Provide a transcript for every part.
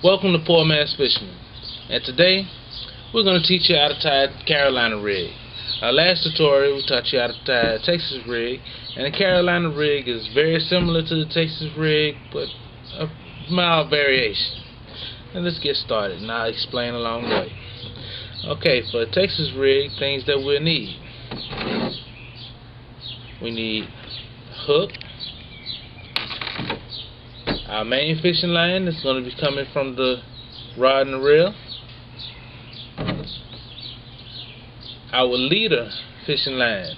Welcome to Poor Man's Fisherman, and today we're going to teach you how to tie a Carolina rig. Our last tutorial we taught you how to tie a Texas rig, and the Carolina rig is very similar to the Texas rig but a mild variation. And let's get started and I'll explain along the way. Okay, for a Texas rig, things that we'll need: we need hook. Our main fishing line is going to be coming from the rod and reel. Our leader fishing line,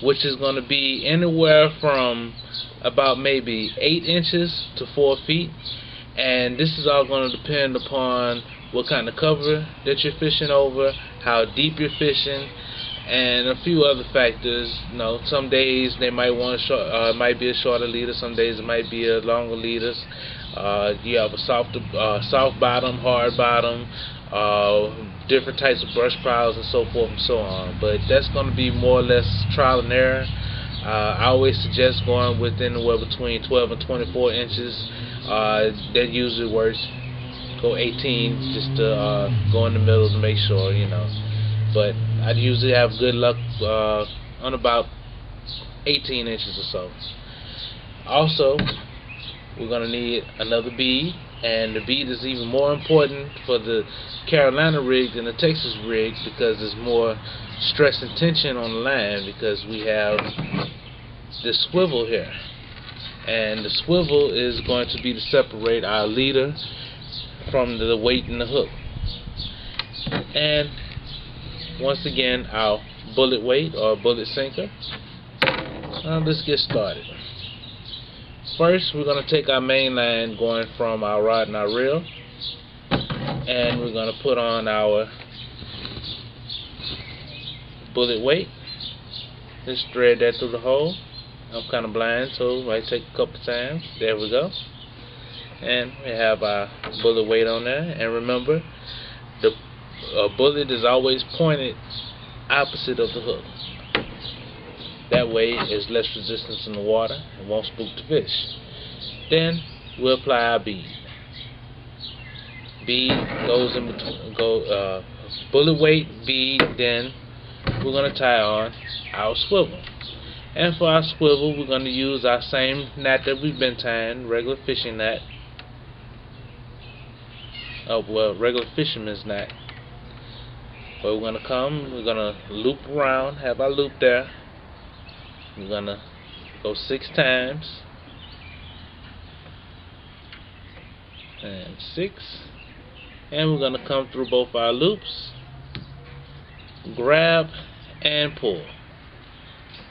which is going to be anywhere from about maybe 8 inches to 4 feet, and this is all going to depend upon what kind of cover that you're fishing over, how deep you're fishing, and a few other factors. You know, some days they might want a might be a shorter leader, some days it might be a longer leader. You have a soft bottom, hard bottom, different types of brush piles, and so forth and so on. But that's going to be more or less trial and error. I always suggest going with anywhere between 12 and 24 inches. That usually works. Go 18 just to go in the middle to make sure, you know. But I'd usually have good luck on about 18 inches or so. Also, we're going to need another bead, and the bead is even more important for the Carolina rig than the Texas rig because there's more stress and tension on the line because we have this swivel here, and the swivel is going to be to separate our leader from the weight in the hook. And once again, our bullet weight or bullet sinker. Let's get started. First, we're going to take our main line going from our rod and our reel, and we're going to put on our bullet weight. Just thread that through the hole. I'm kind of blind, so it might take a couple times. There we go. And we have our bullet weight on there. And remember, the bullet is always pointed opposite of the hook. That way there's less resistance in the water and won't spook the fish. Then we'll apply our bead. Bead goes in between, bullet weight, bead, then we're going to tie on our swivel. And for our swivel, we're going to use our same knot that we've been tying, regular fishing knot. Regular fisherman's knot. But we're going to come, we're going to loop around, have our loop there. We're going to go 6 times. And 6. And we're going to come through both our loops, grab, and pull.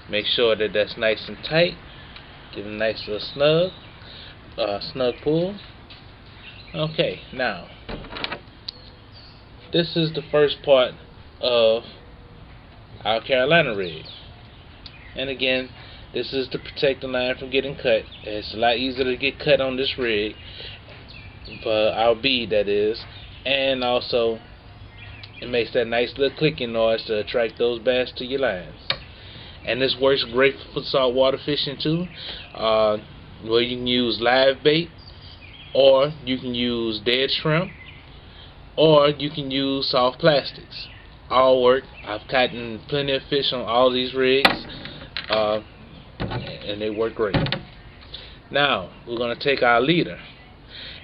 Make sure that that's nice and tight. Give it a nice little snug pull. Okay, now this is the first part of our Carolina rig. And again, this is to protect the line from getting cut. It's a lot easier to get cut on this rig, for our bead that is, and also it makes that nice little clicking noise to attract those bass to your lines. And this works great for saltwater fishing too, where you can use live bait, or you can use dead shrimp, or you can use soft plastics. All work. I've caught plenty of fish on all these rigs, and they work great. Now we're going to take our leader,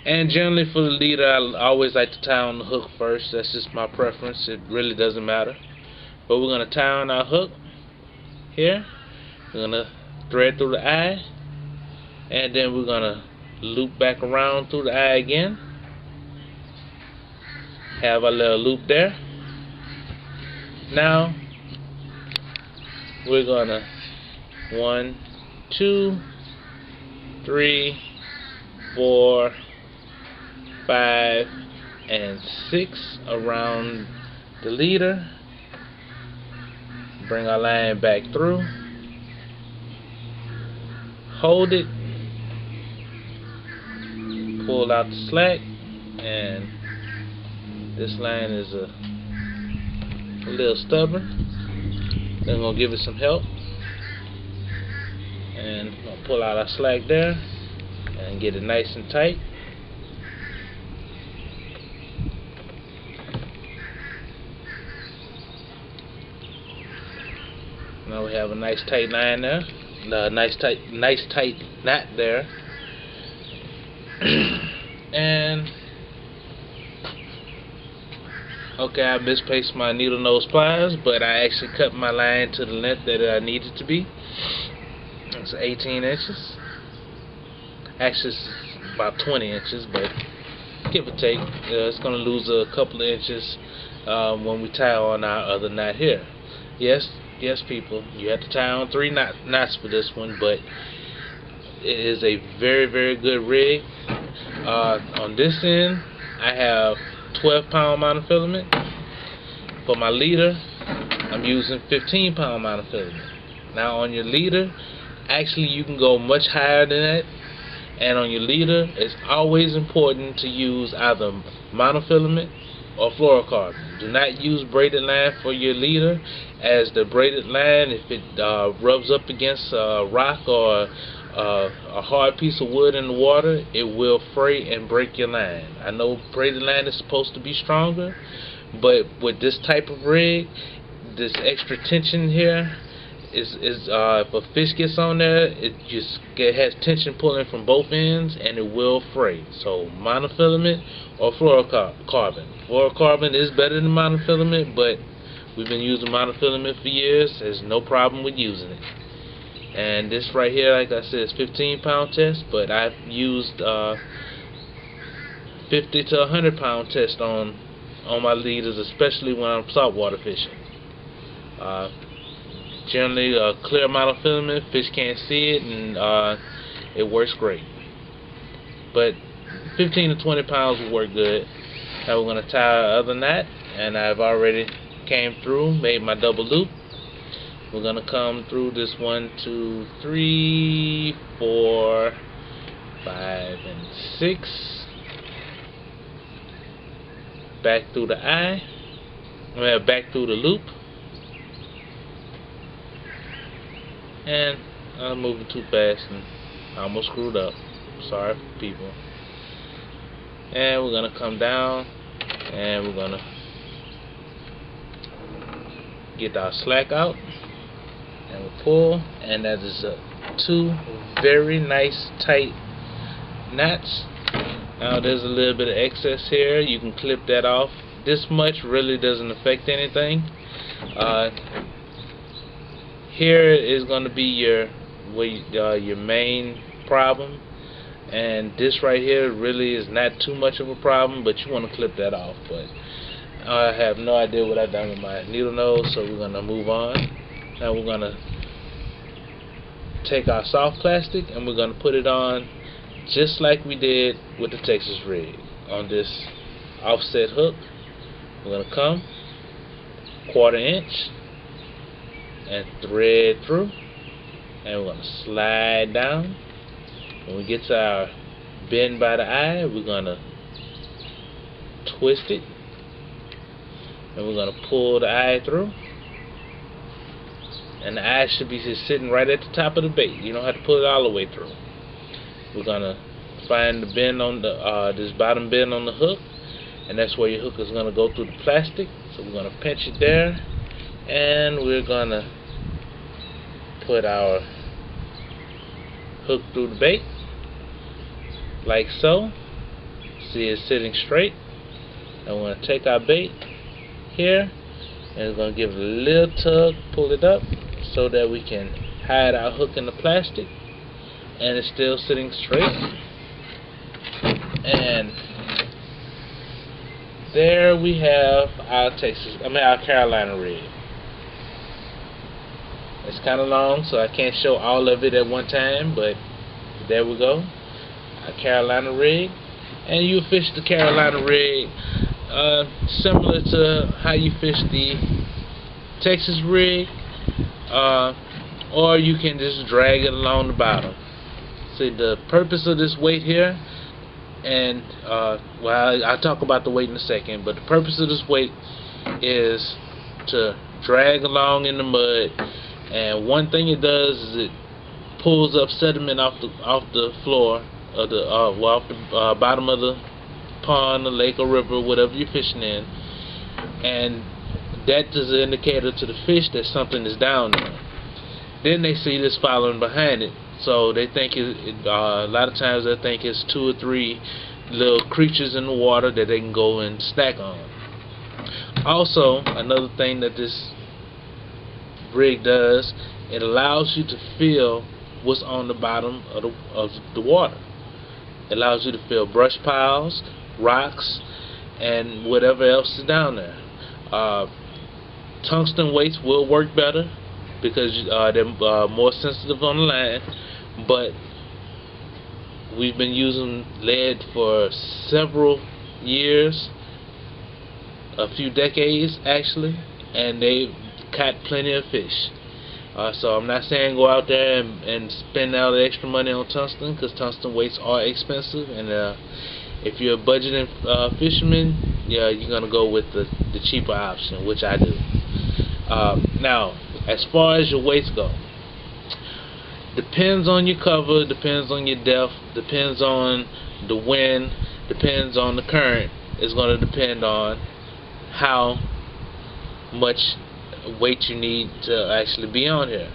and generally for the leader I always like to tie on the hook first. That's just my preference. It really doesn't matter. But we're going to tie on our hook here. We're going to thread through the eye, and then we're going to loop back around through the eye again. Have a little loop there. Now we're gonna 1, 2, 3, 4, 5, and 6 around the leader. Bring our line back through. Hold it. Pull out the slack, and this line is a little stubborn. Then we'll give it some help, and I'll pull out our slack there and get it nice and tight. we have a nice tight line there, nice tight knot there, and okay, I misplaced my needle nose pliers, but I actually cut my line to the length that I needed to be. It's 18 inches. Actually, it's about 20 inches, but give or take, it's going to lose a couple of inches when we tie on our other knot here. Yes, people, you have to tie on 3 knots for this one, but it is a very, very good rig. On this end, I have 12-pound monofilament. For my leader, I'm using 15-pound monofilament. Now on your leader, actually you can go much higher than that. And on your leader, it's always important to use either monofilament or fluorocarbon. Do not use braided line for your leader, as the braided line, if it rubs up against a rock or a hard piece of wood in the water, it will fray and break your line. I know braided line is supposed to be stronger, but with this type of rig, this extra tension here, if a fish gets on there, it has tension pulling from both ends, and it will fray. So monofilament or fluorocarbon. Fluorocarbon is better than monofilament, but we've been using monofilament for years. There's no problem with using it. And this right here, like I said, is 15-pound test, but I've used 50 to 100-pound test on my leaders, especially when I'm saltwater fishing. Generally, a clear monofilament, fish can't see it, and it works great. But 15 to 20 pounds will work good. Now we're going to tie our other knot, and I've already came through, made my double loop. We're going to come through this 1, 2, 3, 4, 5, and 6. Back through the eye. Back through the loop. And I'm moving too fast and I almost screwed up. Sorry, people. And we're gonna come down and we're gonna get our slack out and we'll pull, and that is 2 very nice tight knots. Now there's a little bit of excess here. You can clip that off. This much really doesn't affect anything. Here is going to be your main problem, and this right here really is not too much of a problem, but you want to clip that off. But I have no idea what I've done with my needle nose, so we're going to move on. Now we're going to take our soft plastic and we're going to put it on just like we did with the Texas rig. On this offset hook, we're going to come 1/4 inch and thread through, and we're going to slide down. When we get to our bend by the eye, we're going to twist it, and we're going to pull the eye through, and the eye should be just sitting right at the top of the bait. You don't have to pull it all the way through. We're going to find the bend on the this bottom bend on the hook, and that's where your hook is going to go through the plastic. So we're going to pinch it there, and we're going to put our hook through the bait like so. See, it's sitting straight, and we're going to take our bait here and we're going to give it a little tug, pull it up so that we can hide our hook in the plastic, and it's still sitting straight. And there we have our our Carolina rig. It's kind of long, so I can't show all of it at one time, but there we go. A Carolina rig. And you fish the Carolina rig similar to how you fish the Texas rig, or you can just drag it along the bottom. See, the purpose of this weight here, and well, I'll talk about the weight in a second, but the purpose of this weight is to drag along in the mud. And one thing it does is it pulls up sediment off the floor of the off the bottom of the pond, the lake or river, whatever you're fishing in, and that is an indicator to the fish that something is down there. Then they see this following behind it, so they think a lot of times they think it's 2 or 3 little creatures in the water that they can go and snack on. Also, another thing that this rig does, it allows you to feel what's on the bottom of the water. It allows you to feel brush piles, rocks, and whatever else is down there. Tungsten weights will work better because they're more sensitive on the line, but we've been using lead for several years, a few decades actually, and they've caught plenty of fish. So I'm not saying go out there and spend all the extra money on tungsten, because tungsten weights are expensive, and if you're a budgeting fisherman, yeah, you're gonna go with the cheaper option, which I do. Now, as far as your weights go, depends on your cover, depends on your depth, depends on the wind, depends on the current. It's going to depend on how much weight you need to actually be on here.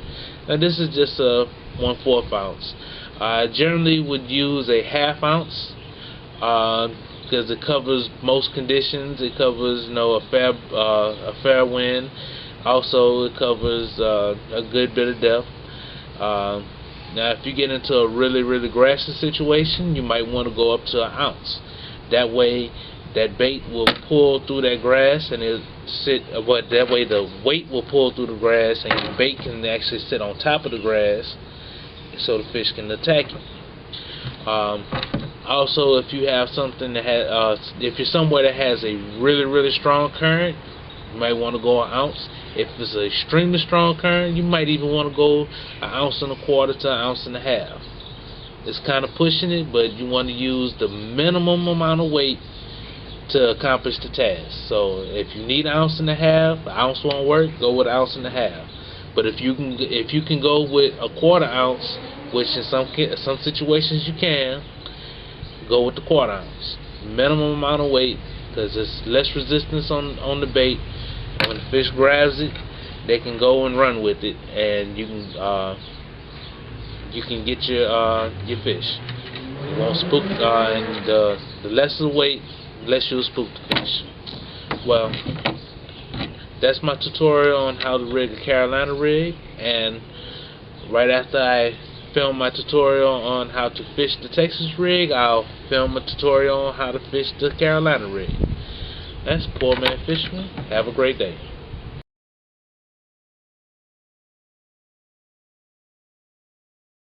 Now this is just a 1/4 ounce. I generally would use a 1/2 ounce because it covers most conditions. It covers, you know, a fair wind. Also, it covers a good bit of depth. Now, if you get into a really grassy situation, you might want to go up to 1 ounce. That way, that bait will pull through that grass, and it'll sit. But that way, the weight will pull through the grass, and your bait can actually sit on top of the grass, so the fish can attack you. Also, if you have something that has, if you're somewhere that has a really strong current, you might want to go 1 ounce. If it's an extremely strong current, you might even want to go 1.25 ounces to 1.5 ounces. It's kind of pushing it, but you want to use the minimum amount of weight to accomplish the task. So if you need 1.5 ounces, 1 ounce won't work. Go with 1.5 ounces. But if you can go with 1/4 ounce, which in some situations you can, go with the 1/4 ounce. Minimum amount of weight, because there's less resistance on the bait. When the fish grabs it, they can go and run with it, and you can get your fish. It won't spook, and the less the weight, the less you'll spook the fish. Well, that's my tutorial on how to rig a Carolina rig, and right after I film my tutorial on how to fish the Texas rig, I'll film a tutorial on how to fish the Carolina rig. That's Poor Man Fisherman. Have a great day.